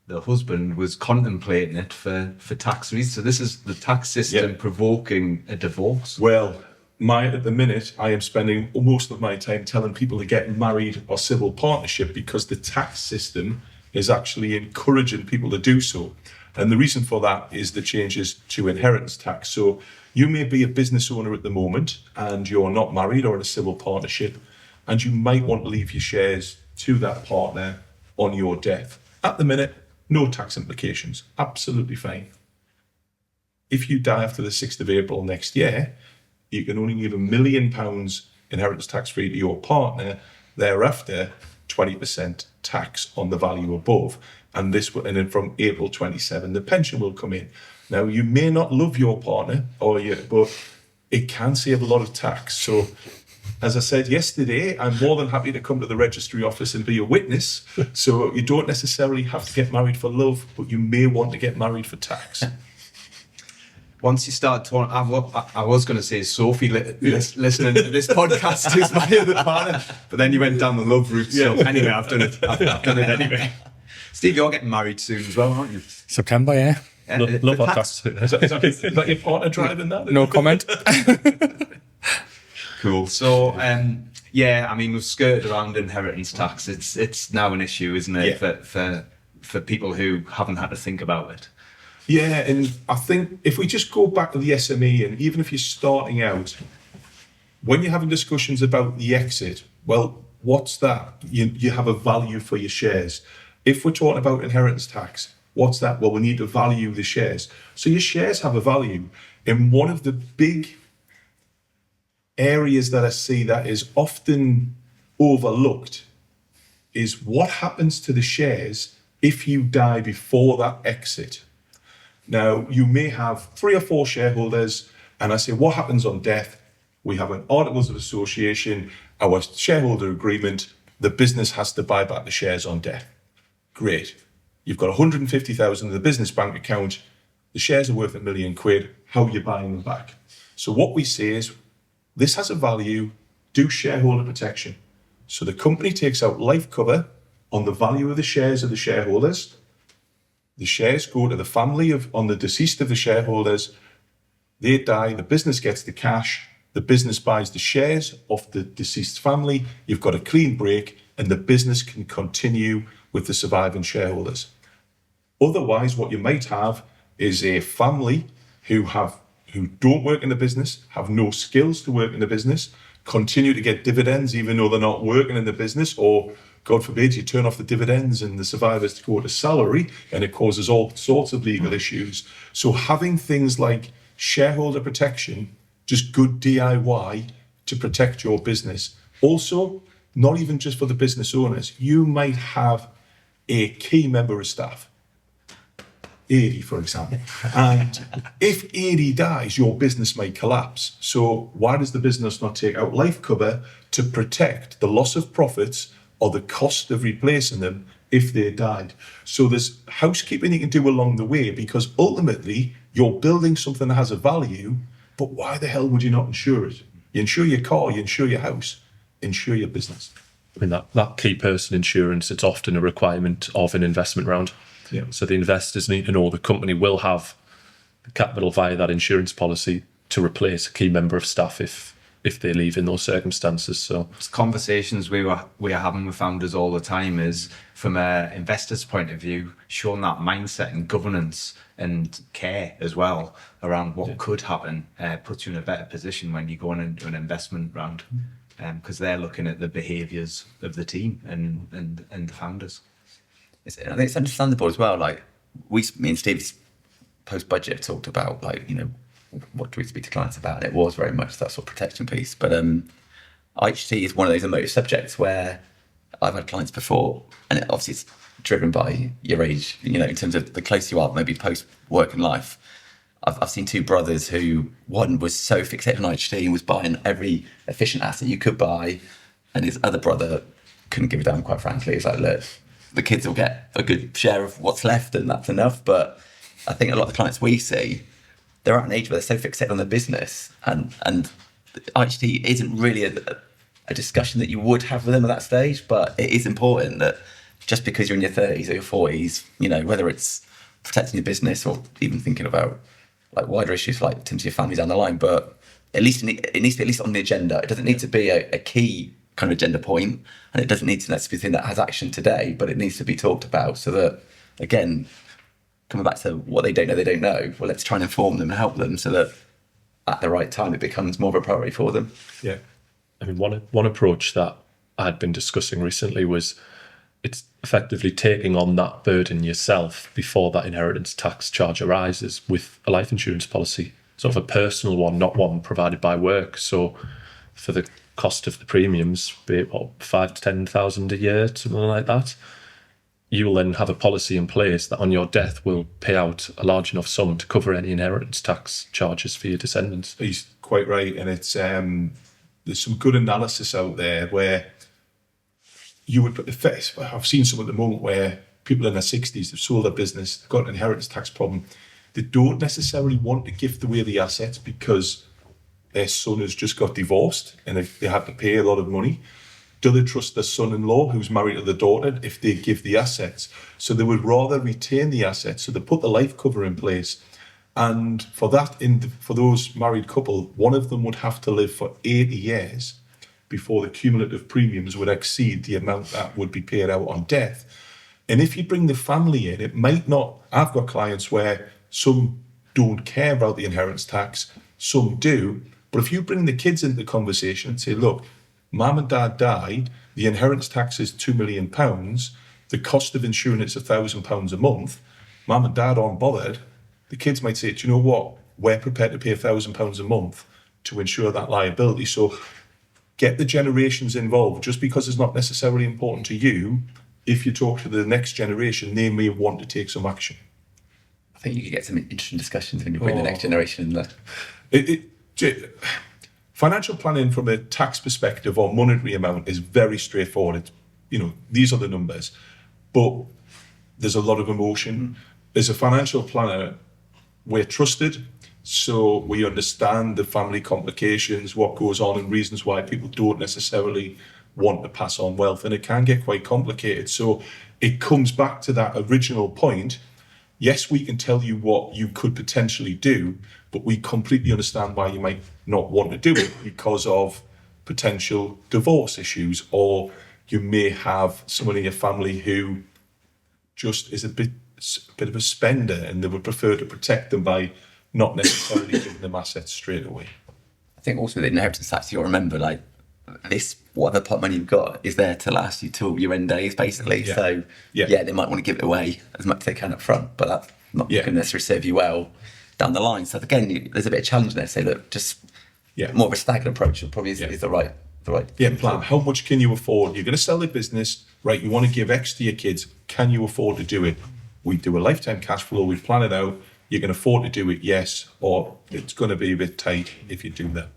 the husband was contemplating it for tax reasons. So this is the tax system provoking a divorce. Well, at the minute, I am spending most of my time telling people to get married or civil partnership because the tax system is actually encouraging people to do so. And the reason for that is the changes to inheritance tax. So you may be a business owner at the moment and you're not married or in a civil partnership, and you might want to leave your shares to that partner on your death. At the minute, no tax implications, absolutely fine. If you die after the 6th of April next year, you can only give £1 million inheritance tax free to your partner. Thereafter, 20% tax on the value above. And then from April 27, the pension will come in. Now, you may not love your partner, but it can save a lot of tax. So, as I said yesterday, I'm more than happy to come to the registry office and be a witness. So you don't necessarily have to get married for love, but you may want to get married for tax. Once you start talking, I was going to say Sophie listening to this podcast is my other partner, but then you went down the love route. So anyway, I've done it. I've done it anyway. Steve, you're getting married soon as well, aren't you? September, yeah. Love our tax. Is that your partner driving that? No comment. Cool. So, we've skirted around inheritance tax. It's now an issue, isn't it, for people who haven't had to think about it. Yeah, and I think if we just go back to the SME, and even if you're starting out, when you're having discussions about the exit, well, what's that? You have a value for your shares. If we're talking about inheritance tax, what's that? Well, we need to value the shares. So your shares have a value. And one of the big areas that I see that is often overlooked is what happens to the shares if you die before that exit. Now, you may have 3 or 4 shareholders, and I say, what happens on death? We have an Articles of Association, our shareholder agreement, the business has to buy back the shares on death. Great. You've got 150,000 in the business bank account, the shares are worth £1 million. How are you buying them back? So what we say is, this has a value, do shareholder protection. So the company takes out life cover on the value of the shares of the shareholders. The shares go to the family on the deceased of the shareholders. They die, the business gets the cash, the business buys the shares of the deceased family. You've got a clean break, and the business can continue with the surviving shareholders. Otherwise, what you might have is a family who don't work in the business, have no skills to work in the business, continue to get dividends even though they're not working in the business, or God forbid you turn off the dividends and the survivors to go to salary, and it causes all sorts of legal issues. So having things like shareholder protection, just good DIY to protect your business. Also, not even just for the business owners, you might have a key member of staff, 80 for example, and if 80 dies, your business might collapse. So why does the business not take out life cover to protect the loss of profits or the cost of replacing them if they died? So there's housekeeping you can do along the way, because ultimately you're building something that has a value, but why the hell would you not insure it? You insure your car, you insure your house, insure your business. I mean, that key person insurance, it's often a requirement of an investment round. Yeah. So the investors need to know the company will have the capital via that insurance policy to replace a key member of staff if they leave in those circumstances. So it's conversations we are having with founders all the time, is from an investor's point of view, showing that mindset and governance and care as well around what could happen puts you in a better position when you go into an investment round, because they're looking at the behaviours of the team and the founders. I think it's understandable as well. Like me and Steve post-budget talked about, like, you know, what do we speak to clients about? And it was very much that sort of protection piece. But IHT is one of those emotive subjects where I've had clients before, and it obviously it's driven by your age, you know, in terms of the closer you are, maybe post-work and life. I've seen two brothers who, one was so fixated on IHT and was buying every efficient asset you could buy, and his other brother couldn't give a damn, quite frankly. It's like, look, the kids will get a good share of what's left and that's enough. But I think a lot of the clients we see, they're at an age where they're so fixated on their business, and IHT isn't really a discussion that you would have with them at that stage. But it is important that just because you're in your 30s or your 40s, you know, whether it's protecting your business or even thinking about like wider issues like in terms of your family down the line, but at least it needs to be at least on the agenda. It doesn't need to be a key kind of agenda point, and it doesn't need to necessarily be something that has action today, but it needs to be talked about, so that, again, coming back to what they don't know, well, let's try and inform them and help them so that at the right time it becomes more of a priority for them. Yeah. I mean, one approach that I'd been discussing recently was it's effectively taking on that burden yourself before that inheritance tax charge arises with a life insurance policy, sort of a personal one, not one provided by work. So for the cost of the premiums, be it what, 5,000 to 10,000 a year, something like that, you will then have a policy in place that on your death will pay out a large enough sum to cover any inheritance tax charges for your descendants. He's quite right, and it's there's some good analysis out there where you would I've seen some at the moment where people in their 60s, they've sold their business, they've got an inheritance tax problem. They don't necessarily want to gift away the assets because their son has just got divorced and they had to pay a lot of money. Do they trust their son-in-law who's married to the daughter if they give the assets? So they would rather retain the assets. So they put the life cover in place. And for that, for those married couple, one of them would have to live for 80 years before the cumulative premiums would exceed the amount that would be paid out on death. And if you bring the family in, it might not. I've got clients where some don't care about the inheritance tax, some do. But if you bring the kids into the conversation and say, look, Mum and Dad died, the inheritance tax is £2 million, the cost of insuring it's £1,000 a month, Mum and Dad aren't bothered, the kids might say, do you know what, we're prepared to pay £1,000 a month to insure that liability. So get the generations involved. Just because it's not necessarily important to you, if you talk to the next generation, they may want to take some action. I think you could get some interesting discussions when you bring the next generation in there. Financial planning from a tax perspective or monetary amount is very straightforward. These are the numbers, but there's a lot of emotion. As a financial planner, we're trusted. So we understand the family complications, what goes on, and reasons why people don't necessarily want to pass on wealth. And it can get quite complicated. So it comes back to that original point. Yes, we can tell you what you could potentially do, but we completely understand why you might not want to do it because of potential divorce issues, or you may have someone in your family who just is a bit of a spender, and they would prefer to protect them by not necessarily giving them assets straight away. I think also the inheritance tax, you'll remember, like, this, whatever pot money you've got is there to last you till your end days, basically. Yeah. So, Yeah. they might want to give it away as much as they can up front, but that's not going to necessarily serve you well down the line. So, again, there's a bit of challenge there. Say, look, just more of a staggered approach probably is the right plan. How much can you afford? You're going to sell the business, right? You want to give X to your kids. Can you afford to do it? We do a lifetime cash flow. We plan it out. You can afford to do it, yes, or it's going to be a bit tight if you do that.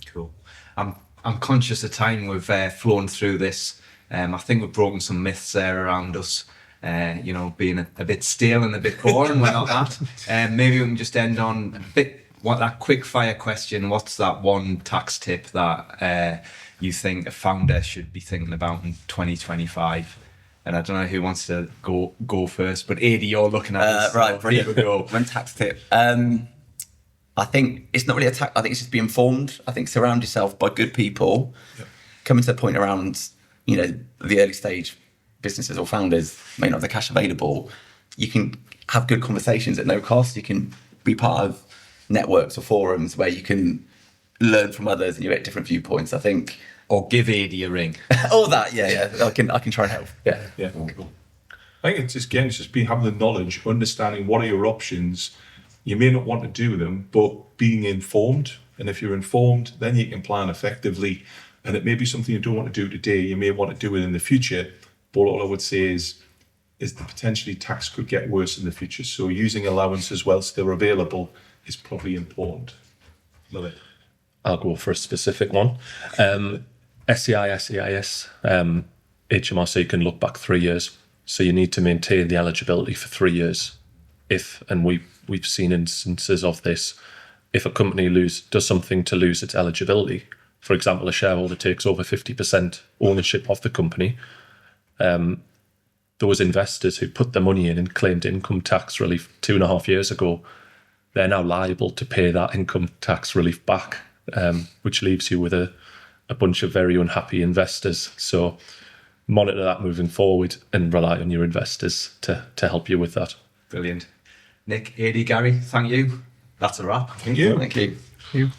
Cool. I'm conscious of time. We've flown through this. I think we've broken some myths there around us, being a bit stale and a bit boring. We're not that. Maybe we can just end on that quick fire question. What's that one tax tip that you think a founder should be thinking about in 2025? And I don't know who wants to go first, but Adi, you're looking at this. Right, here we go. One tax tip. I think it's not really a tax. I think it's just be informed. I think surround yourself by good people. Yep. Coming to the point around, the early stage businesses or founders may not have the cash available. You can have good conversations at no cost. You can be part of networks or forums where you can learn from others and you get different viewpoints. I think. Or give Adi a ring. All that, yeah. I can try and help. Yeah. Cool. I think it's just having the knowledge, understanding what are your options. You may not want to do them, but being informed. And if you're informed, then you can plan effectively. And it may be something you don't want to do today. You may want to do it in the future. But all I would say is that potentially tax could get worse in the future. So using allowances whilst they're available is probably important. Love it. I'll go for a specific one. SEI, SEIS, HMRC can look back 3 years. So you need to maintain the eligibility for 3 years. And we've seen instances of this, if a company does something to lose its eligibility, for example, a shareholder takes over 50% ownership of the company, those investors who put their money in and claimed income tax relief 2.5 years ago, they're now liable to pay that income tax relief back, which leaves you with a bunch of very unhappy investors. So monitor that moving forward and rely on your investors to help you with that. Brilliant. Nick, Adi, Gary, thank you. That's a wrap. Thank you. Thank you. Thank you.